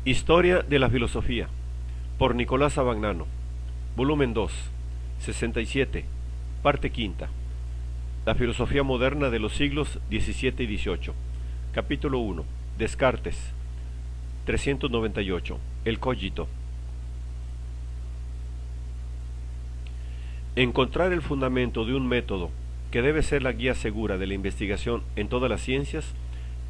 Historia de la filosofía, por Nicolás Abagnano, volumen 2, 67, parte quinta. La filosofía moderna de los siglos XVII y XVIII. Capítulo 1. Descartes. 398. El cogito. Encontrar el fundamento de un método que debe ser la guía segura de la investigación en todas las ciencias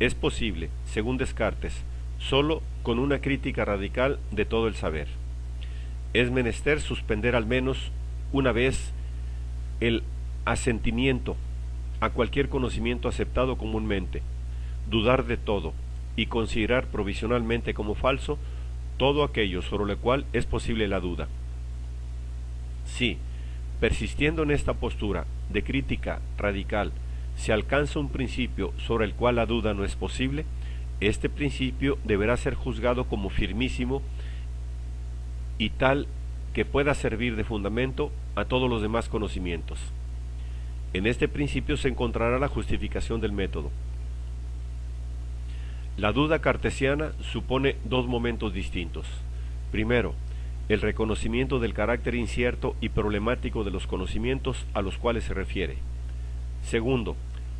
es posible, según Descartes, sólo con una crítica radical de todo el saber. Es menester suspender al menos una vez el asentimiento a cualquier conocimiento aceptado comúnmente, dudar de todo y considerar provisionalmente como falso todo aquello sobre lo cual es posible la duda. Si, persistiendo en esta postura de crítica radical, se alcanza un principio sobre el cual la duda no es posible, este principio deberá ser juzgado como firmísimo y tal que pueda servir de fundamento a todos los demás conocimientos. En este principio se encontrará la justificación del método. La duda cartesiana supone dos momentos distintos. Primero, el reconocimiento del carácter incierto y problemático de los conocimientos a los cuales se refiere. Segundo,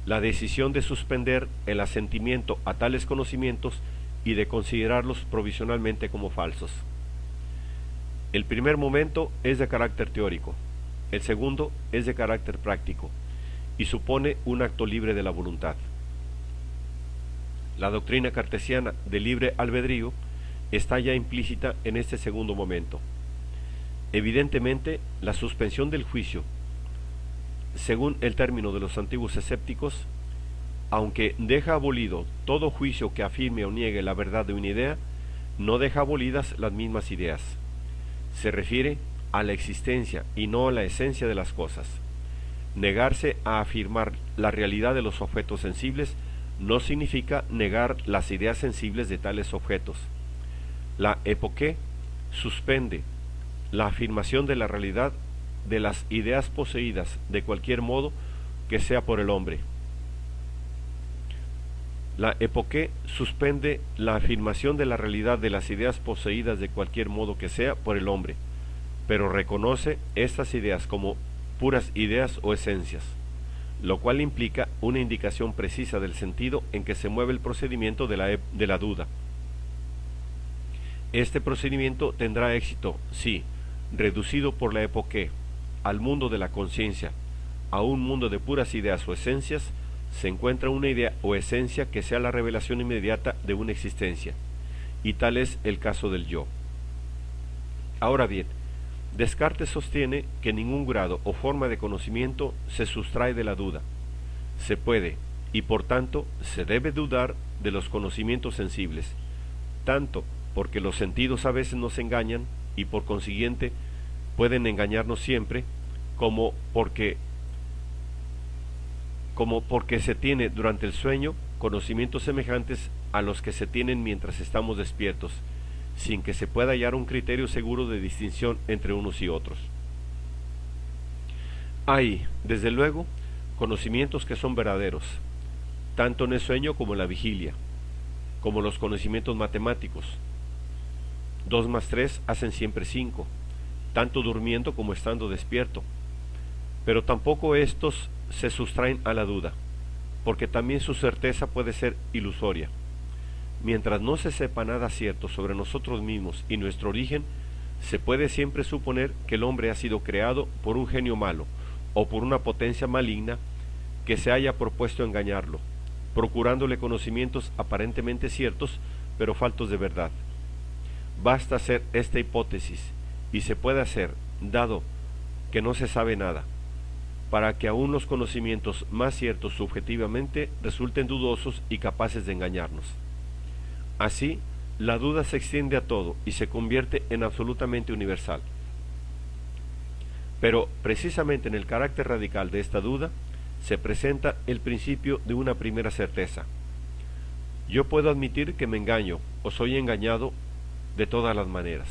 la decisión de suspender el asentimiento a tales conocimientos y de considerarlos provisionalmente como falsos. El primer momento es de carácter teórico, el segundo es de carácter práctico y supone un acto libre de la voluntad. La doctrina cartesiana del libre albedrío está ya implícita en este segundo momento. Evidentemente, la suspensión del juicio, según el término de los antiguos escépticos, aunque deja abolido todo juicio que afirme o niegue la verdad de una idea, no deja abolidas las mismas ideas. Se refiere a la existencia y no a la esencia de las cosas. Negarse a afirmar la realidad de los objetos sensibles no significa negar las ideas sensibles de tales objetos. La epoqué suspende la afirmación de la realidad de las ideas poseídas de cualquier modo que sea por el hombre. La epoqué suspende la afirmación de la realidad de las ideas poseídas de cualquier modo que sea por el hombre, pero reconoce estas ideas como puras ideas o esencias, lo cual implica una indicación precisa del sentido en que se mueve el procedimiento de la duda. Este procedimiento tendrá éxito si, reducido por la epoqué al mundo de la conciencia, a un mundo de puras ideas o esencias, se encuentra una idea o esencia que sea la revelación inmediata de una existencia, y tal es el caso del yo. Ahora bien, Descartes sostiene que ningún grado o forma de conocimiento se sustrae de la duda. Se puede, y por tanto se debe dudar de los conocimientos sensibles, tanto porque los sentidos a veces nos engañan y por consiguiente pueden engañarnos siempre, como porque se tiene durante el sueño conocimientos semejantes a los que se tienen mientras estamos despiertos, sin que se pueda hallar un criterio seguro de distinción entre unos y otros. Hay, desde luego, conocimientos que son verdaderos, tanto en el sueño como en la vigilia, como los conocimientos matemáticos. 2 más 3 hacen siempre 5, tanto durmiendo como estando despierto. Pero tampoco estos se sustraen a la duda, porque también su certeza puede ser ilusoria. Mientras no se sepa nada cierto sobre nosotros mismos y nuestro origen, se puede siempre suponer que el hombre ha sido creado por un genio malo o por una potencia maligna que se haya propuesto engañarlo, procurándole conocimientos aparentemente ciertos pero faltos de verdad. Basta hacer esta hipótesis y se puede hacer, dado que no se sabe nada, para que aún los conocimientos más ciertos subjetivamente resulten dudosos y capaces de engañarnos. Así, la duda se extiende a todo y se convierte en absolutamente universal. Pero precisamente en el carácter radical de esta duda se presenta el principio de una primera certeza. Yo puedo admitir que me engaño o soy engañado de todas las maneras.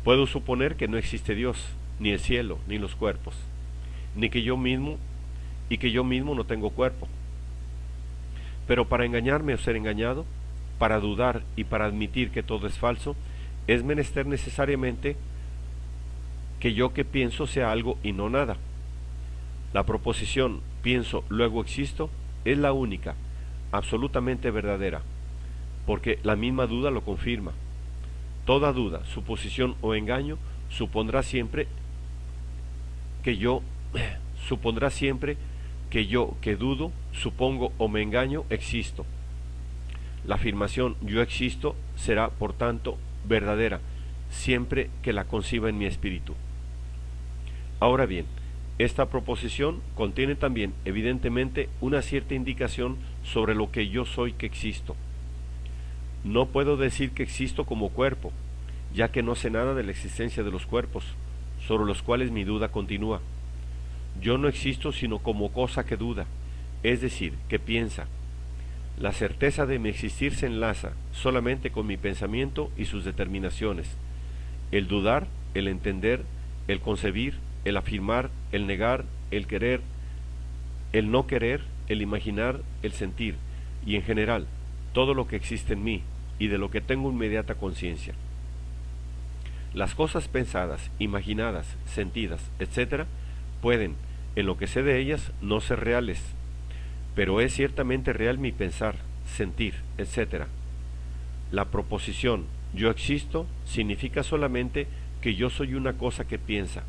Puedo suponer que no existe Dios, ni el cielo, ni los cuerpos, ni que yo mismo no tengo cuerpo. Pero para engañarme o ser engañado, para dudar y para admitir que todo es falso, es menester necesariamente que yo que pienso sea algo y no nada. La proposición pienso, luego existo es la única, absolutamente verdadera, porque la misma duda lo confirma. Toda duda, suposición o engaño supondrá siempre que yo que dudo, supongo o me engaño, existo. La afirmación yo existo será, por tanto, verdadera, siempre que la conciba en mi espíritu. Ahora bien, esta proposición contiene también, evidentemente, una cierta indicación sobre lo que yo soy que existo. No puedo decir que existo como cuerpo, ya que no sé nada de la existencia de los cuerpos, sobre los cuales mi duda continúa. Yo no existo sino como cosa que duda, es decir, que piensa. La certeza de mi existir se enlaza solamente con mi pensamiento y sus determinaciones. El dudar, el entender, el concebir, el afirmar, el negar, el querer, el no querer, el imaginar, el sentir, y en general, todo lo que existe en mí y de lo que tengo inmediata conciencia. Las cosas pensadas, imaginadas, sentidas, etc., pueden, en lo que sé de ellas, no ser reales, pero es ciertamente real mi pensar, sentir, etc. La proposición yo existo significa solamente que yo soy una cosa que piensa,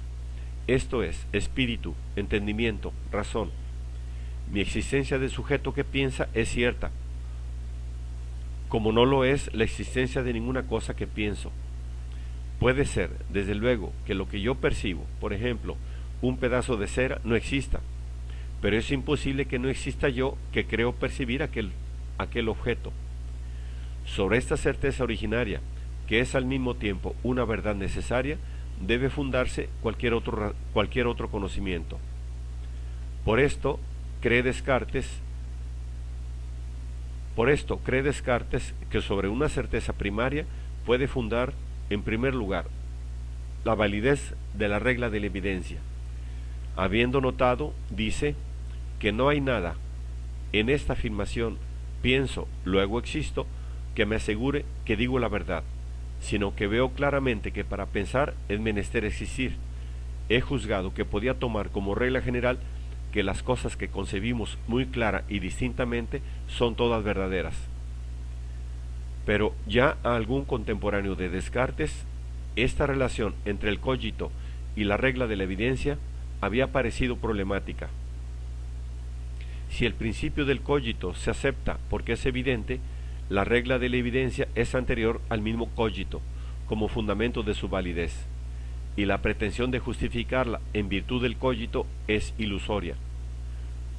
esto es, espíritu, entendimiento, razón. Mi existencia de sujeto que piensa es cierta, como no lo es la existencia de ninguna cosa que pienso. Puede ser, desde luego, que lo que yo percibo, por ejemplo, un pedazo de cera, no exista, pero es imposible que no exista yo que creo percibir aquel objeto. Sobre esta certeza originaria, que es al mismo tiempo una verdad necesaria, debe fundarse cualquier otro conocimiento. Por esto cree Descartes que sobre una certeza primaria puede fundar, en primer lugar, la validez de la regla de la evidencia. Habiendo notado, dice, que no hay nada en esta afirmación, pienso, luego existo, que me asegure que digo la verdad, sino que veo claramente que para pensar es menester existir. He juzgado que podía tomar como regla general que las cosas que concebimos muy clara y distintamente son todas verdaderas. Pero ya a algún contemporáneo de Descartes, esta relación entre el cogito y la regla de la evidencia había parecido problemática. Si el principio del cogito se acepta porque es evidente, la regla de la evidencia es anterior al mismo cogito, como fundamento de su validez, y la pretensión de justificarla en virtud del cogito es ilusoria.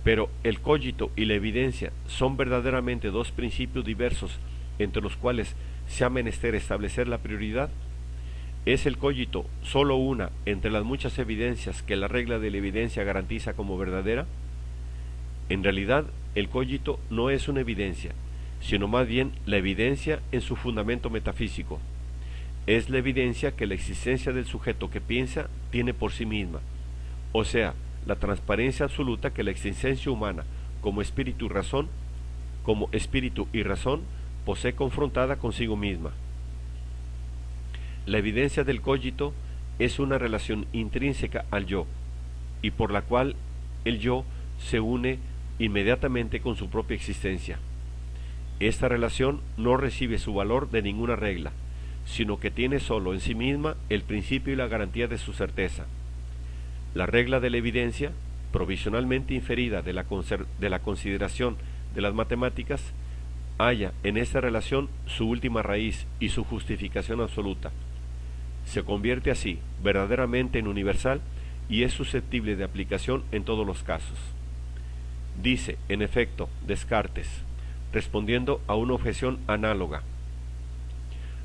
Pero el cogito y la evidencia son verdaderamente dos principios diversos entre los cuales se ha menester establecer la prioridad. ¿Es el cogito sólo una entre las muchas evidencias que la regla de la evidencia garantiza como verdadera? En realidad, el cogito no es una evidencia, sino más bien la evidencia en su fundamento metafísico. Es la evidencia que la existencia del sujeto que piensa tiene por sí misma, o sea, la transparencia absoluta que la existencia humana como espíritu y razón posee confrontada consigo misma. La evidencia del cogito es una relación intrínseca al yo, y por la cual el yo se une inmediatamente con su propia existencia. Esta relación no recibe su valor de ninguna regla, sino que tiene sólo en sí misma el principio y la garantía de su certeza. La regla de la evidencia, provisionalmente inferida de la consideración de las matemáticas, halla en esta relación su última raíz y su justificación absoluta. Se convierte así verdaderamente en universal y es susceptible de aplicación en todos los casos. Dice, en efecto, Descartes, respondiendo a una objeción análoga: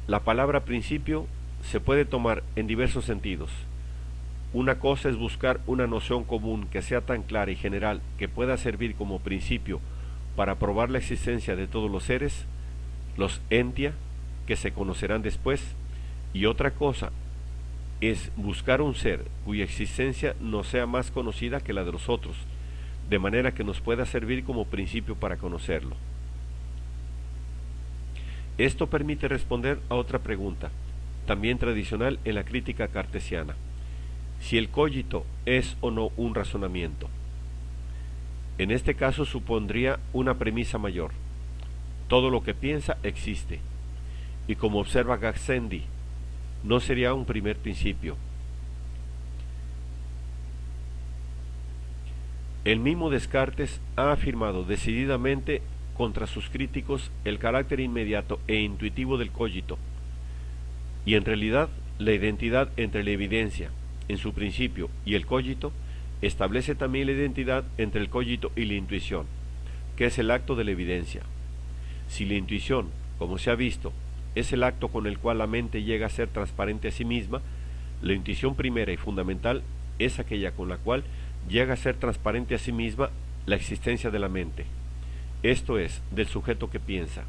la palabra principio se puede tomar en diversos sentidos. Una cosa es buscar una noción común que sea tan clara y general que pueda servir como principio para probar la existencia de todos los seres, los entia, que se conocerán después, y otra cosa es buscar un ser cuya existencia no sea más conocida que la de los otros, de manera que nos pueda servir como principio para conocerlo. Esto permite responder a otra pregunta, también tradicional en la crítica cartesiana: si el cogito es o no un razonamiento. En este caso supondría una premisa mayor: todo lo que piensa existe, y como observa Gassendi, no sería un primer principio. El mismo Descartes ha afirmado decididamente contra sus críticos el carácter inmediato e intuitivo del cogito, y en realidad la identidad entre la evidencia, en su principio, y el cogito establece también la identidad entre el cogito y la intuición, que es el acto de la evidencia. Si la intuición, como se ha visto, es el acto con el cual la mente llega a ser transparente a sí misma, la intuición primera y fundamental es aquella con la cual llega a ser transparente a sí misma la existencia de la mente, esto es, del sujeto que piensa.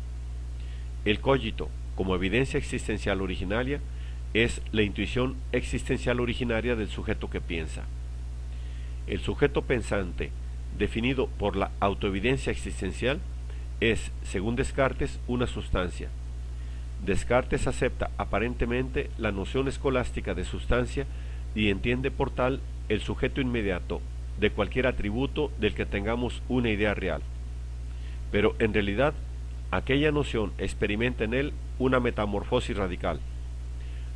El cogito, como evidencia existencial originaria, es la intuición existencial originaria del sujeto que piensa. El sujeto pensante, definido por la autoevidencia existencial, es, según Descartes, una sustancia. Descartes acepta aparentemente la noción escolástica de sustancia y entiende por tal el sujeto inmediato de cualquier atributo del que tengamos una idea real. Pero en realidad, aquella noción experimenta en él una metamorfosis radical.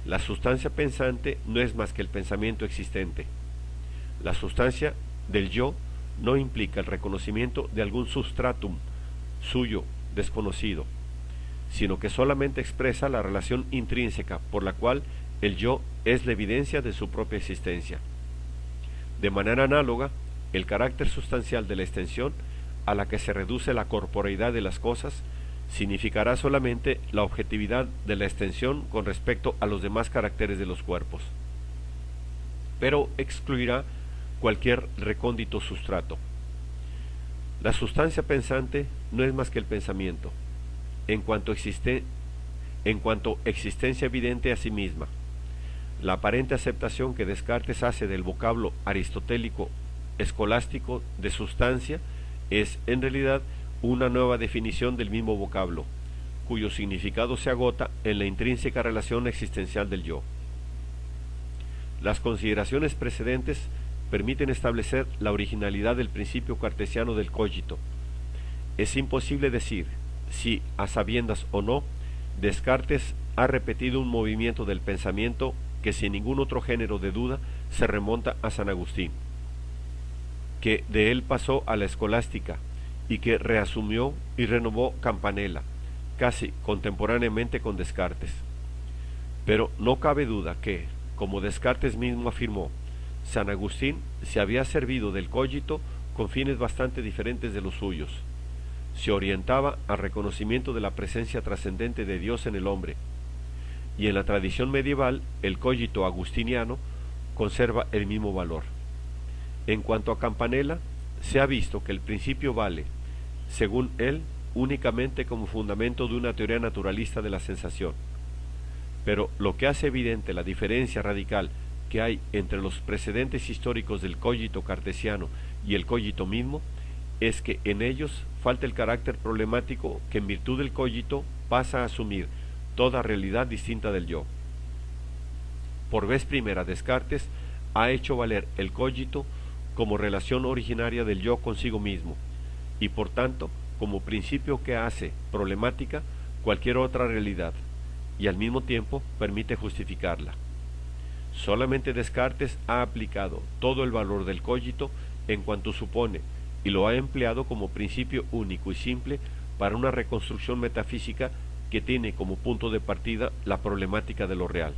La sustancia pensante no es más que el pensamiento existente. La sustancia del yo no implica el reconocimiento de algún substratum suyo desconocido, sino que solamente expresa la relación intrínseca por la cual el yo es la evidencia de su propia existencia. De manera análoga, el carácter sustancial de la extensión, a la que se reduce la corporeidad de las cosas, significará solamente la objetividad de la extensión con respecto a los demás caracteres de los cuerpos, pero excluirá cualquier recóndito sustrato. La sustancia pensante no es más que el pensamiento, en cuanto existencia evidente a sí misma. La aparente aceptación que Descartes hace del vocablo aristotélico escolástico de sustancia es, en realidad, una nueva definición del mismo vocablo, cuyo significado se agota en la intrínseca relación existencial del yo. Las consideraciones precedentes permiten establecer la originalidad del principio cartesiano del cogito. Es imposible decir si, a sabiendas o no, Descartes ha repetido un movimiento del pensamiento que sin ningún otro género de duda se remonta a San Agustín, que de él pasó a la escolástica y que reasumió y renovó Campanella, casi contemporáneamente con Descartes. Pero no cabe duda que, como Descartes mismo afirmó, San Agustín se había servido del cogito con fines bastante diferentes de los suyos. Se orientaba al reconocimiento de la presencia trascendente de Dios en el hombre, y en la tradición medieval el cogito agustiniano conserva el mismo valor. En cuanto a Campanella, se ha visto que el principio vale, según él, únicamente como fundamento de una teoría naturalista de la sensación. Pero lo que hace evidente la diferencia radical que hay entre los precedentes históricos del cogito cartesiano y el cogito mismo es que en ellos falta el carácter problemático que en virtud del cogito pasa a asumir toda realidad distinta del yo. Por vez primera, Descartes ha hecho valer el cogito como relación originaria del yo consigo mismo, y por tanto como principio que hace problemática cualquier otra realidad, y al mismo tiempo permite justificarla. Solamente Descartes ha aplicado todo el valor del cogito en cuanto supone, y lo ha empleado como principio único y simple para una reconstrucción metafísica que tiene como punto de partida la problemática de lo real.